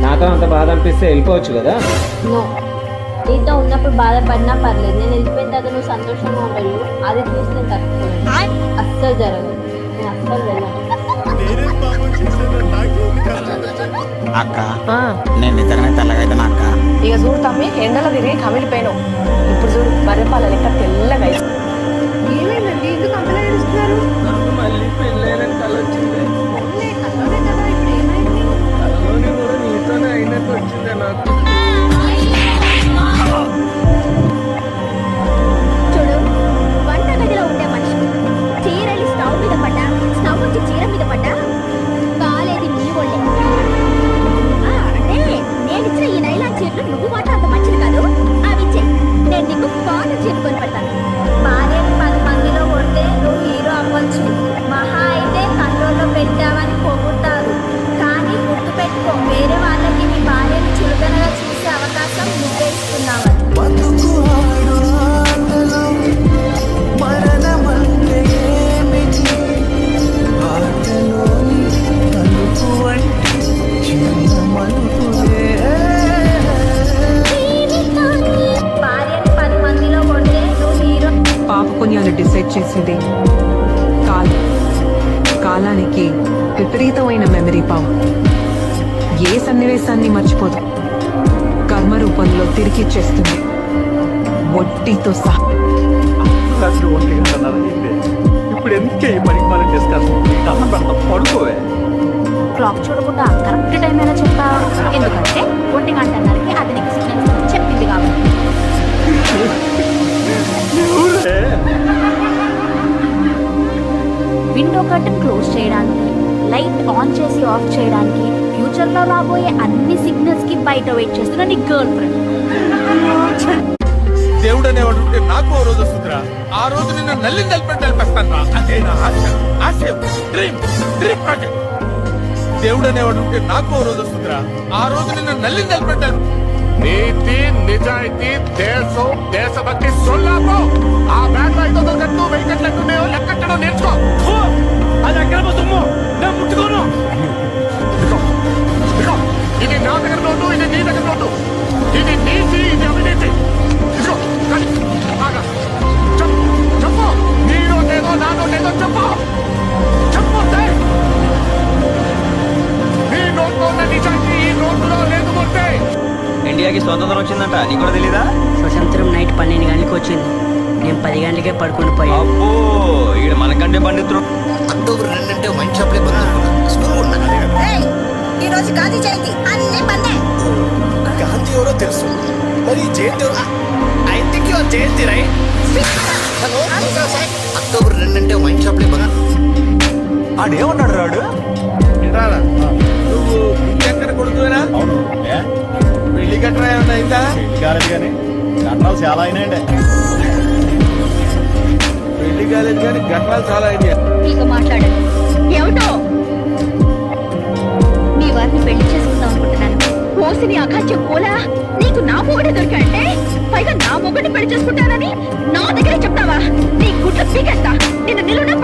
నాతో అంత బాధ అనిపిస్తే వెళ్ళిపోవచ్చు కదా. నో, నీతో ఉన్నప్పుడు బాధపడినా పర్లేదు, నేను వెళ్ళిపోయిన తర్వాత నువ్వు సంతోషంగా ఉండవు, అది చూసి నేను తట్టుకోలేదు. అస్సలు జరగదు, నేను అస్సలు వెళ్ళను. అక్క నేను నిజంగానే తెల్లగైతే అక్క. ఇక చూడు తమ్మి, ఎండలో తిరిగి కమిలిపోయినావు. ఇప్పుడు చూడు బర్రెపాల లెక్క తెల్లగా. ఏమైందండి, ఎందుకు అంతలా ఏడుస్తున్నారు? నాకు మళ్ళీ పెళ్ళైన కళ వచ్చింది. కళలోని కూడా నీతోనే అయినట్టు వచ్చిందే నాకు. చూడు, వంటగదిలో ఉండే మనిషి చీరలు స్టవ్ మీద పడ్డా, స్టవ్ నుంచి చీర మీద పడ్డా కాలేది నీ ఒళ్ళే. అంటే నేను ఇచ్చిన ఈ నైలాన్ చీరలు నువ్వు మాట అంత మంచిది కాదు, అవి ఇచ్చే నేను నీకు కాటన్ చీర కొని పెడతాను. భార్యని 10 మందిలో కొడితే నువ్వు హీరో అవ్వచ్చు, మహా అయితే కళ్ళలో పెట్టావని పొగుతారు. కానీ గుర్తు పెట్టుకో, వేరే వాళ్ళకి నీ భార్యని చులకనగా చూసే అవకాశం నువ్వే ఇస్తున్నావని. భార్యని 10 మందిలో కొడితే నువ్వు హీరో. పాప పుణ్యాలు డిసైడ్ చేసింది కాలానికి విపరీతమైన మెమరీ పవర్. ఏ సన్నివేశాన్ని మర్చిపోదు, కర్మ రూపంలో తిరిగి ఇచ్చేస్తుంది, వడ్డీతో సహా. ఇప్పుడు ఎందుకే ఈ పనికి మనం డిస్కస్ అన్నం పెడతాం, పడుకోవే. క్లాక్ చూడకుండా కరెక్ట్ టైం అయినా చెప్పా, ఎందుకంటే 1 గంటన్నరకి అది నీకు సిగ్నల్ చెప్పింది కాబట్టి. విండో కర్టన్ క్లోజ్ చేయడానికి, లైట్ ఆన్ చేసి ఆఫ్ చేయడానికి, ఫ్యూచర్ లో రాబోయే అన్ని సిగ్నల్స్ కి బయట వెయిట్ చేస్తున్న నీ గర్ల్ ఫ్రెండ్. దేవుడు అనేవాడు ఉంటే నాకు ఓ రోజు వస్తుందిరా, ఆ రోజు నిన్ను నల్లి నలిపెట్టి నలిపేస్తాను. అదే నా ఆశ, ఆశ, డ్రీమ్, డ్రీమ్ ప్రాజెక్ట్. దేవుడు అనేవాడు ఉంటే నాకు ఓ రోజు వస్తుందిరా, ఆ రోజు నిన్ను నల్లి నలిపెట్టి. నీతి, నిజాయితీ, దేశం, దేశభక్తి సొల్లాపో. ఆ బ్యాగ్ లో 500 కట్టు 1000 కట్టు లెక్కట్టడం నేర్చుకో. అది ఎక్కడ సొమ్ము, నేను ముట్టుకోను. ఇది నా దగ్గర నోటు, ఇది నీ దగ్గర నోటు. ఇది నీతి, ఇది అవినీతి. చెప్పు, నీ నోటేదో నా నోటేదో చెప్పు. చెప్పు, నీ నోట్లో ఉన్న నిజాయితీ ఈ నోటులో లేదు. కొట్టే ఇండియాకి స్వతంత్రం వచ్చిందంట, నీకు కూడా తెలీదా? స్వతంత్రం నైట్ 12 గంటలకు వచ్చింది, నేను 10 గంటలకే పడుకొని పోయా. అబ్బో, ఈడ మనకంటే పండితుడు. అక్టోబర్ 2 అంటే వైన్ షాప్ లే ఈ రోజు గాంధీ జయంతి, అన్ని బందే. గాంధీ ఎవరో తెలుసు, మరి జయంతి ఎవరు? I think your Jayanti right. Hello October 2 అంటే వైన్ షాప్ లే బంద్. ఆడేమన్నాడు రాడు? నువ్వు ఎక్కడ కొడుకువేనా? పెళ్లి గట్రా ఏమన్నా అయిందా? పెళ్లి కాలేదు కానీ గట్రాలు చాలా అయినాయండి. పెళ్లి కాలేదు కానీ గట్రాలు చాలా అయినాయి. ఇక మాట్లాడండి. ఏమిటో మీ వారిని పెళ్లి చేసుకుందాం అనుకుంటున్నాను. పోసిని అకాచ్య పోలా, నీకు నా మొగుడే దొరికాడంటే, పైగా నా మొగుడిని పెళ్లి చేసుకుంటానని నా దగ్గరే చెప్తావా? నీ గుడ్ల పీకేస్తా, నిన్ను నిలువున